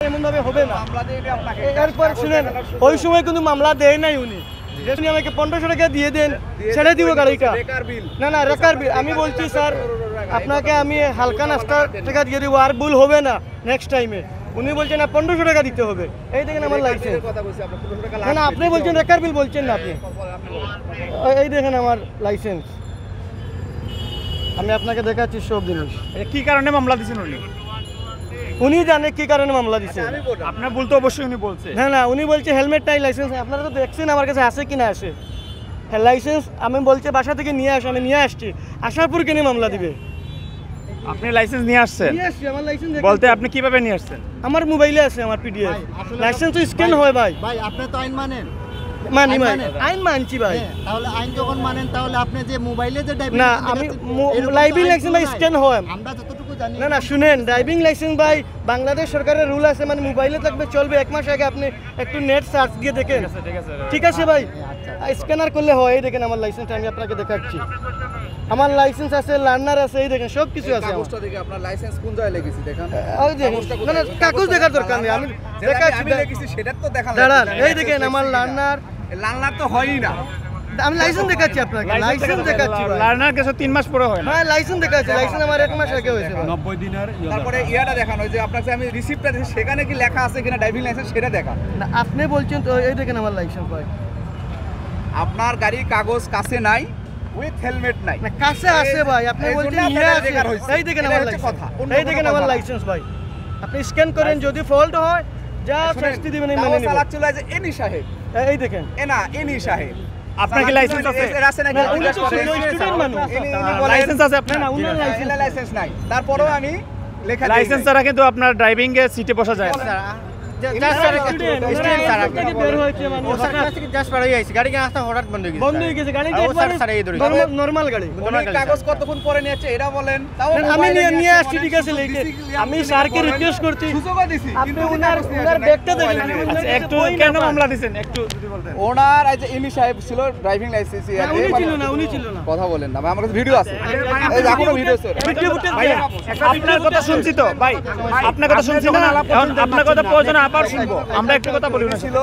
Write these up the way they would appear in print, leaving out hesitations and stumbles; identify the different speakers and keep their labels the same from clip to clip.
Speaker 1: এমন ভাবে হবে না। এরপর শুনেন, ওই সময় কিন্তু মামলা দেয় নাই উনি, উনি আমাকে 1500 টাকা দিয়ে দেন, ছেড়ে দিব গাড়িটা। না না, রেকার বিল। আমি বলছি স্যার আপনাকে আমি হালকা নাস্তা টাকা দিয়ে দিব, আর ভুল হবে না নেক্সট টাইমে। উনি বলছেন না 1500 টাকা দিতে হবে। এই দেখেন আমার লাইসেন্স। না না, আপনি বলছেন রেকার বিল বলছেন না আপনি। এই দেখেন আমার লাইসেন্স, আমি আপনাকে দেখাচ্ছি সব জিনিস।
Speaker 2: কি কারণে মামলা দিয়েছেন উনি?
Speaker 1: উনি জানে কি কারণে মামলা দিচ্ছে।
Speaker 2: আপনার বলতে অবশ্যই উনি বলছে।
Speaker 1: না না, উনি বলছে হেলমেট নাই, লাইসেন্স। আপনারা তো দেখছেন আমার কাছে আছে কি না আসে লাইসেন্স। আমি বলছে বাসা থেকে নিয়ে আসো, আমি নিয়ে আসছি। আসার পর কেন মামলা দিবে?
Speaker 2: আপনি লাইসেন্স নিয়ে আসছেন?
Speaker 1: নিয়ে আসছি, আমার লাইসেন্স
Speaker 2: বলতে আপনি কিভাবে নিয়ে আসছেন?
Speaker 1: আমার মোবাইলে আছে, আমার পিডিএফ। লাইসেন্স তো স্ক্যান হয় ভাই।
Speaker 3: ভাই আপনি তো আইন মানেন?
Speaker 1: মানি ভাই, আইন মানছি ভাই।
Speaker 3: তাহলে আইন যখন মানেন তাহলে আপনি যে মোবাইলে যে ড্রাইভিং
Speaker 1: না, আমি ড্রাইভিং লাইসেন্স ভাই স্ক্যান হয়।
Speaker 3: আমরা যতটুকু জানি।
Speaker 1: না না, শুনেন, ড্রাইভিং লাইসেন্স ভাই বাংলাদেশ সরকারের রুল আছে, মানে মোবাইলে থাকবে চলবে। 1 মাস আগে আপনি একটু নেট সার্চ দিয়ে দেখেন। ঠিক আছে ভাই, স্ক্যানার করলে হয়। এই দেখেন আমার লাইসেন্স, আমি আপনাকে দেখাচ্ছি। আমার লাইসেন্স আছে, লার্নার আছে, এই দেখেন সব কিছু আছে।
Speaker 4: কাগজটা দেখে আপনার লাইসেন্স কোন জায়গায় লেগেছে দেখেন।
Speaker 1: ওই দেখেন, না না, কাগজ দেখার দরকার নেই, আমি দেখাচ্ছি।
Speaker 4: আমি লেগেছি সেটা তো দেখা
Speaker 1: দাঁড়ান, এই দেখেন আমার লার্নার।
Speaker 4: লার্নার তো হয়ই না।
Speaker 1: আমি লাইসেন্স দেখাচ্ছি আপনাকে, লাইসেন্স দেখাচ্ছি ভাই।
Speaker 2: লার্নার কেস 3 মাস পরে হয় না।
Speaker 1: হ্যাঁ, লাইসেন্স দেখাচ্ছি, লাইসেন্স আমার 1 মাস আগে হয়েছে ভাই।
Speaker 2: 90 দিনের।
Speaker 4: তারপরে ইয়াটা দেখানো যে আপনাকে আমি রিসিপ্টটা দিয়েছি, সেখানে কি লেখা আছে কিনা ড্রাইভিং লাইসেন্স সেটা দেখা।
Speaker 1: না, আপনি বলছেন তো, এই দেখেন আমার লাইসেন্স ভাই।
Speaker 4: আপনার গাড়ির কাগজ কাছে নাই, উইথ হেলমেট নাই।
Speaker 1: না, কাছে আছে ভাই, আপনি বলছেন নিয়ে আসেন। এই দেখেন আমার লাইসেন্স, এই দেখেন আমার লাইসেন্স ভাই। আপনি স্ক্যান করেন, যদি ফল্ট হয় যা শাস্তি দিবেন আমি মেনে নিব।
Speaker 4: চালাচ্ছিল যে এনি সাহেব,
Speaker 1: এই দেখেন
Speaker 4: এনা এনি সাহেব।
Speaker 2: আপনার কি লাইসেন্স আছে?
Speaker 4: আছে নাকি?
Speaker 1: উনি তো স্টুডেন্ট মানুষ।
Speaker 2: লাইসেন্স আছে আপনার?
Speaker 1: না, উনার
Speaker 4: লাইসেন্স নাই, তারপরেও আমি লেখা
Speaker 2: লাইসেন্স ছাড়া কিন্তু আপনার ড্রাইভিং এর সিটে বসা যায় না।
Speaker 1: বন্ধ হয়ে গেছে গাড়ি, নরমাল গাড়ি।
Speaker 4: কাগজ কতক্ষণ পরে নিয়েছে এটা বলেন। তাও
Speaker 1: আমি নিয়ে আসছি, ঠিক আছে। আমি স্যারকে রিকোয়েস্ট করছি,
Speaker 4: সুযোগও দিছি,
Speaker 1: আপনি ওনার ব্যাগটা দেখেন।
Speaker 2: আচ্ছা, একটু কেন মামলা দিবেন একটু যদি বলতেন।
Speaker 4: ওনার এই যে ইনি সাহেব ছিল ড্রাইভিং লাইসেন্স
Speaker 1: উনি ছিল না।
Speaker 4: কথা বলেন না, আমার কাছে ভিডিও আছে, এই যে এখনো ভিডিও আছে।
Speaker 2: ভাইয়া, আপনার কথা শুনছি তো ভাই, আপনার কথা শুনছি না, এখন আপনার কথা প্রয়োজন আবার শুনবো। আমরা একটু কথা বলি না।
Speaker 4: ছিল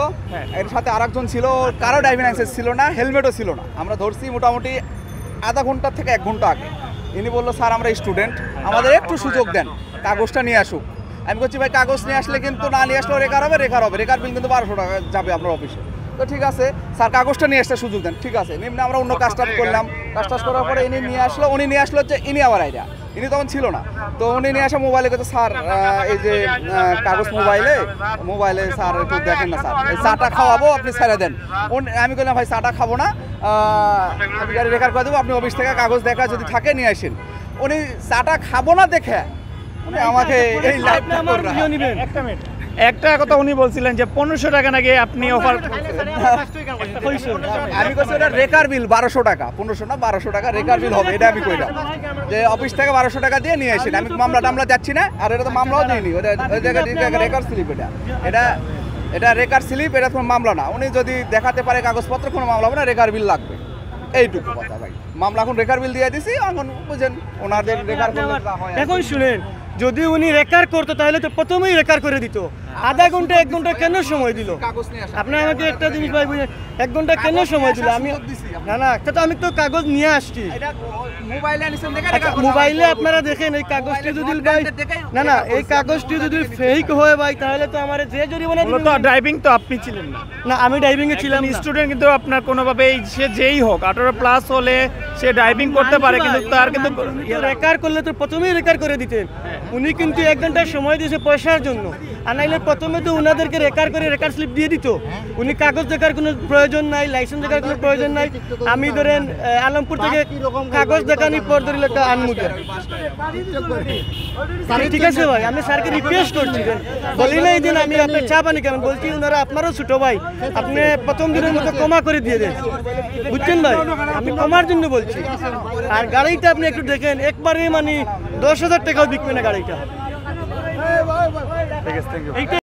Speaker 4: এর সাথে আরেকজন ছিল, কারো ড্রাইভিং লাইসেন্স ছিল না, হেলমেটও ছিল না। আমরা ধরছি মোটামুটি আধা ঘন্টা থেকে 1 ঘন্টা আগে। ইনি বললো স্যার আমরা স্টুডেন্ট, আমাদের একটু সুযোগ দেন, কাগজটা নিয়ে আসুক। আমি বলছি ভাই কাগজ নিয়ে আসলে কিন্তু, না নিয়ে আসলেও রেকার হবে, রেকার বিল কিন্তু 1200 টাকা যাবে আপনার অফিসে। তো ঠিক আছে স্যার, কাগজটা নিয়ে আসতে সুযোগ দেন। ঠিক আছে, নিম্নে আমরা অন্য কাজটা করলাম। কাজটা করার পরে ইনি নিয়ে আসলো, উনি নিয়ে আসলো হচ্ছে ইনি আবার আইডিয়া, ইনি তখন ছিল না। তো উনি নিয়ে আসা মোবাইলে কথা, স্যার এই যে কাগজ মোবাইলে স্যার একটু দেখেন না স্যার, এই চাটা খাওয়াবো, আপনি ছেড়ে দেন। আমি বললাম ভাই চাটা খাবো না, আমি গাড়ি রেকার করে দেবো, আপনি অফিস থেকে কাগজ দেখা যদি থাকে নিয়ে আসেন। উনি চাটা খাবো না দেখে উনি আমাকে এই লাইভটা করলেন।
Speaker 2: একটা কথা উনি বলছিলেন যে 1500 টাকা নাকি আপনি অফার।
Speaker 4: আমি বলছি এটা রেকার বিল 1200 টাকা, 1500 না 1200 টাকা রেকার বিল হবে, এটা আমি কইলাম যে অফিস থেকে 1200 টাকা দিয়ে নিয়ে আসেন। আমি মামলা যাচ্ছি না, আর এটা তো মামলাও দিইনি, ওই জায়গায় রেকার স্লিপ, এটা রেকার স্লিপ, এটা কোনো মামলা না। উনি যদি দেখাতে পারে কাগজপত্র, কোনো মামলা হবে না, রেকার বিল লাগবে, এইটুকু কথা ভাই। মামলা এখন রেকার বিল দিয়ে দিছি, এখন বুঝেন ওনাদের রেকার করলে যা হয়।
Speaker 1: এখন শুনেন, যদি উনি রেকার করতো তাহলে তো প্রথমেই রেকার করে দিত। আধা ঘন্টা 1 ঘন্টা কেন সময় দিল?
Speaker 4: কাগজ নিয়ে আসা,
Speaker 1: আপনি আমাকে একটা জিনিস ভাই বুঝেন, 1 ঘন্টা কেন সময় দিল? আমি না না, তো আমি তো কাগজ নিয়ে আসছি।
Speaker 4: এটা মোবাইলে আনিছেন দেখে,
Speaker 1: আচ্ছা, মোবাইলে আপনারা দেখেন, এই কাগজটি যদি ভাই, না না, এই কাগজটি যদি ফেক হয় ভাই, তাহলে তো আমার যে জরিমানা দিবে।
Speaker 2: তো ড্রাইভিং তো আপনি ছিলেন না।
Speaker 1: না, আমি ড্রাইভিং এ ছিলাম না।
Speaker 2: স্টুডেন্ট, কিন্তু আপনার কোনোভাবে সে যেই হোক 18 প্লাস হলে সে ড্রাইভিং করতে পারে, কিন্তু তার কিন্তু
Speaker 1: রেকার করলে তো প্রথমেই রেকার করে দিতেন। উনি কিন্তু 1 ঘন্টা সময় দিয়েছে পয়সার জন্য, আর নাইলে প্রথমে তো উনাদেরকে রেকার করে রেকার স্লিপ দিয়ে দিত। উনি কাগজ দেখার কোনো প্রয়োজন নাই, লাইসেন্স দেখার কোনো প্রয়োজন নাই। আমি ধরেন আলমপুর থেকে কাগজ দেখানি পর ধরিল একটা আনমুগে। ঠিক আছে ভাই, আমি স্যারকে রিকোয়েস্ট করছি, বলি নাই দিন আমি আপনার চা পানি কেমন, বলছি ওনারা আপনারও ছোট ভাই, আপনি প্রথম দিনের মতো ক্ষমা করে দিয়ে দেন, বুঝছেন ভাই, আমি ক্ষমার জন্য বলছি। আর গাড়িটা আপনি একটু দেখেন, একবারে মানে 10,000 টাকাও বিকবে না গাড়িটা।